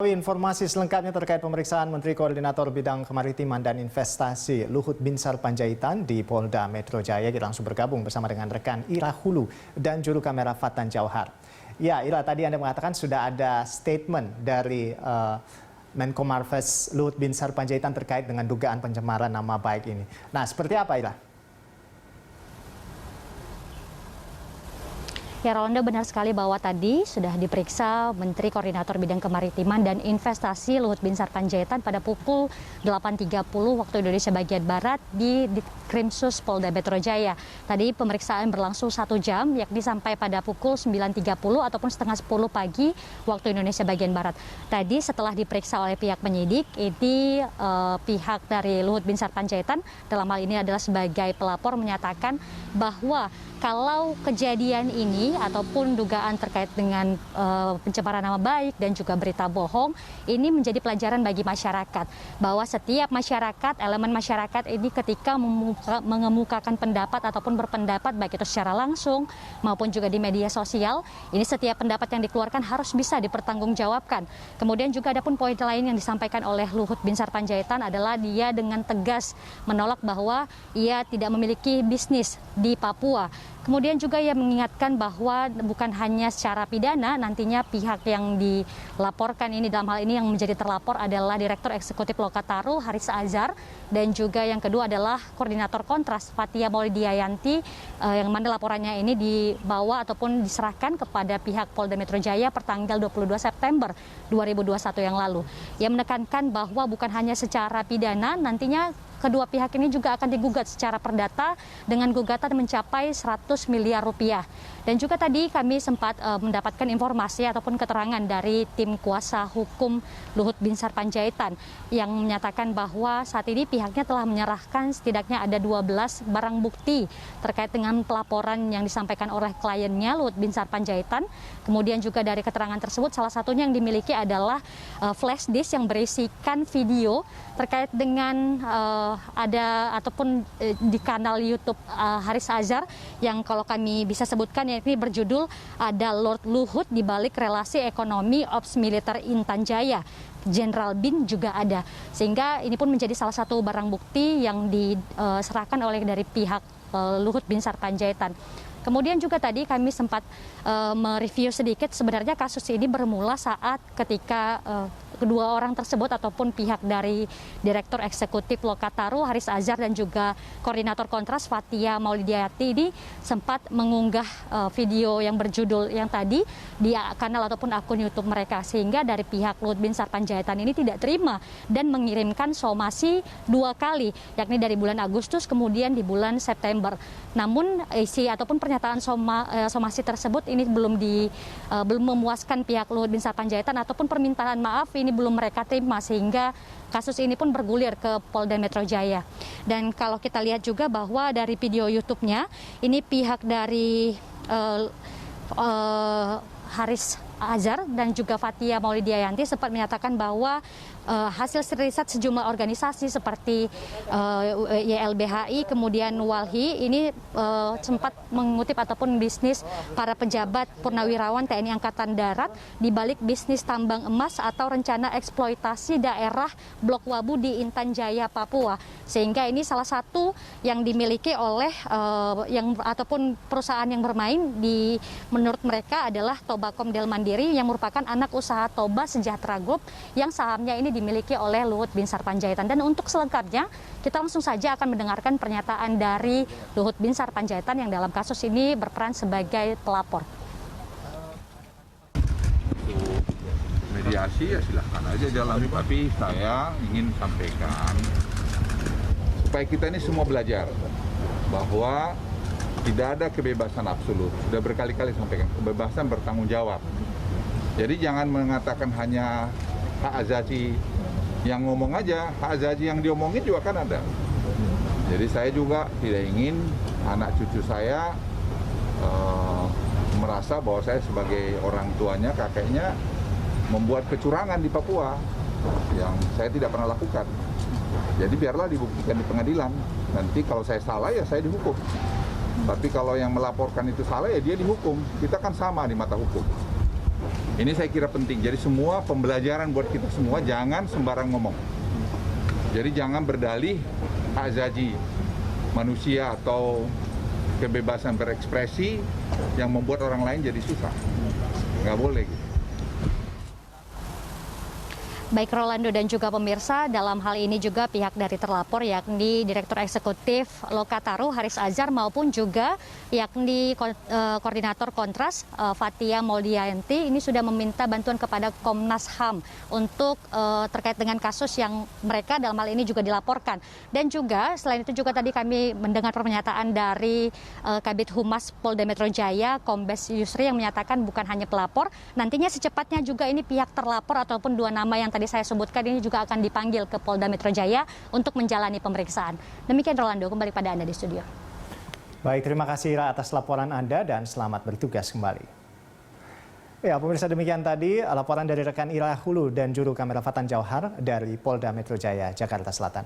mengetahui informasi selengkapnya terkait pemeriksaan Menteri Koordinator Bidang Kemaritiman dan Investasi Luhut Binsar Panjaitan di Polda Metro Jaya, kita langsung bergabung bersama dengan rekan Ira Hulu dan juru kamera Fatan Jauhar. Ya, Ira, tadi Anda mengatakan sudah ada statement dari Menko Marves Luhut Binsar Panjaitan terkait dengan dugaan pencemaran nama baik ini. Nah, seperti apa, Ira? Ya, Rolando, benar sekali bahwa tadi sudah diperiksa Menteri Koordinator Bidang Kemaritiman dan Investasi Luhut Binsar Panjaitan pada pukul 8.30 waktu Indonesia bagian Barat di Krimsus Polda Metro Jaya. Tadi pemeriksaan berlangsung 1 jam, yakni sampai pada pukul 9.30 ataupun setengah 10 pagi waktu Indonesia bagian Barat. Tadi setelah diperiksa oleh pihak penyidik, ini pihak dari Luhut Binsar Panjaitan dalam hal ini adalah sebagai pelapor menyatakan bahwa kalau kejadian ini ataupun dugaan terkait dengan pencemaran nama baik dan juga berita bohong, ini menjadi pelajaran bagi masyarakat. Bahwa setiap masyarakat, elemen masyarakat ini ketika mengemukakan pendapat ataupun berpendapat, baik itu secara langsung maupun juga di media sosial, ini setiap pendapat yang dikeluarkan harus bisa dipertanggungjawabkan. Kemudian juga ada pun poin lain yang disampaikan oleh Luhut Binsar Panjaitan adalah dia dengan tegas menolak bahwa ia tidak memiliki bisnis di Papua. Kemudian juga ia mengingatkan bahwa bukan hanya secara pidana, nantinya pihak yang dilaporkan ini dalam hal ini yang menjadi terlapor adalah Direktur Eksekutif Lokataru Haris Azhar, dan juga yang kedua adalah Koordinator Kontras Fathia Maulidiayanti, yang mana laporannya ini dibawa ataupun diserahkan kepada pihak Polda Metro Jaya pertanggal 22 September 2021 yang lalu. Ia menekankan bahwa bukan hanya secara pidana, nantinya kedua pihak ini juga akan digugat secara perdata dengan gugatan mencapai 100 miliar rupiah. Dan juga tadi kami sempat mendapatkan informasi ataupun keterangan dari tim kuasa hukum Luhut Binsar Panjaitan yang menyatakan bahwa saat ini pihaknya telah menyerahkan setidaknya ada 12 barang bukti terkait dengan pelaporan yang disampaikan oleh kliennya Luhut Binsar Panjaitan. Kemudian juga dari keterangan tersebut salah satunya yang dimiliki adalah flash disk yang berisikan video terkait dengan ada ataupun di kanal YouTube Haris Azhar yang kalau kami bisa sebutkan yakni berjudul ada Lord Luhut di balik relasi ekonomi Ops Militer Intan Jaya. Jenderal Bin juga ada, sehingga ini pun menjadi salah satu barang bukti yang diserahkan oleh dari pihak Luhut Binsar Panjaitan. Kemudian juga tadi kami sempat mereview sedikit, sebenarnya kasus ini bermula saat ketika kedua orang tersebut ataupun pihak dari Direktur Eksekutif Lokataru Haris Azhar dan juga Koordinator Kontras Fathia Maulidiayanti ini sempat mengunggah video yang berjudul yang tadi di kanal ataupun akun YouTube mereka, sehingga dari pihak Luhut Binsar Panjaitan ini tidak terima dan mengirimkan somasi 2 kali, yakni dari bulan Agustus kemudian di bulan September. Namun isi ataupun pernyataan somasi tersebut ini belum memuaskan pihak Luhut Binsar Panjaitan ataupun permintaan maaf ini belum mereka terima, sehingga kasus ini pun bergulir ke Polda Metro Jaya. Dan kalau kita lihat juga bahwa dari video YouTube-nya ini pihak dari Haris Azhar dan juga Fathia Maulidiayanti sempat menyatakan bahwa hasil riset sejumlah organisasi seperti YLBHI, kemudian Walhi ini sempat mengutip ataupun bisnis para pejabat purnawirawan TNI Angkatan Darat di balik bisnis tambang emas atau rencana eksploitasi daerah Blok Wabu di Intan Jaya, Papua. Sehingga ini salah satu yang dimiliki oleh ataupun perusahaan yang bermain di menurut mereka adalah Toba Komdel Mandiri yang merupakan anak usaha Toba Sejahtera Group yang sahamnya ini dimiliki oleh Luhut Binsar Panjaitan. Dan untuk selengkapnya kita langsung saja akan mendengarkan pernyataan dari Luhut Binsar Panjaitan yang dalam kasus ini berperan sebagai pelapor. Mediasi ya silahkan aja jalan, tapi saya ingin sampaikan supaya kita ini semua belajar bahwa tidak ada kebebasan absolut. Sudah berkali-kali sampaikan, kebebasan bertanggung jawab. Jadi jangan mengatakan hanya hak azazi yang ngomong aja, hak azazi yang diomongin juga kan ada. Jadi saya juga tidak ingin anak cucu saya merasa bahwa saya sebagai orang tuanya, kakeknya membuat kecurangan di Papua yang saya tidak pernah lakukan. Jadi biarlah dibuktikan di pengadilan. Nanti kalau saya salah ya saya dihukum. Tapi kalau yang melaporkan itu salah ya dia dihukum. Kita kan sama di mata hukum. Ini saya kira penting. Jadi semua pembelajaran buat kita semua, jangan sembarang ngomong. Jadi jangan berdalih hak azazi manusia atau kebebasan berekspresi yang membuat orang lain jadi susah. Nggak boleh gitu. Baik Rolando dan juga pemirsa, dalam hal ini juga pihak dari terlapor yakni Direktur Eksekutif Lokataru Haris Azhar maupun juga yakni Koordinator Kontras Fathia Moldianti ini sudah meminta bantuan kepada Komnas HAM untuk terkait dengan kasus yang mereka dalam hal ini juga dilaporkan. Dan juga selain itu juga tadi kami mendengar pernyataan dari Kabid Humas Polda Metro Jaya Kombes Yusri yang menyatakan bukan hanya pelapor, nantinya secepatnya juga ini pihak terlapor ataupun dua nama yang tadi saya sebutkan ini juga akan dipanggil ke Polda Metro Jaya untuk menjalani pemeriksaan. Demikian Rolando, kembali pada Anda di studio. Baik, terima kasih Ira atas laporan Anda dan selamat bertugas kembali. Ya, pemirsa, demikian tadi laporan dari rekan Ira Hulu dan juru kamera Fatan Jauhar dari Polda Metro Jaya, Jakarta Selatan.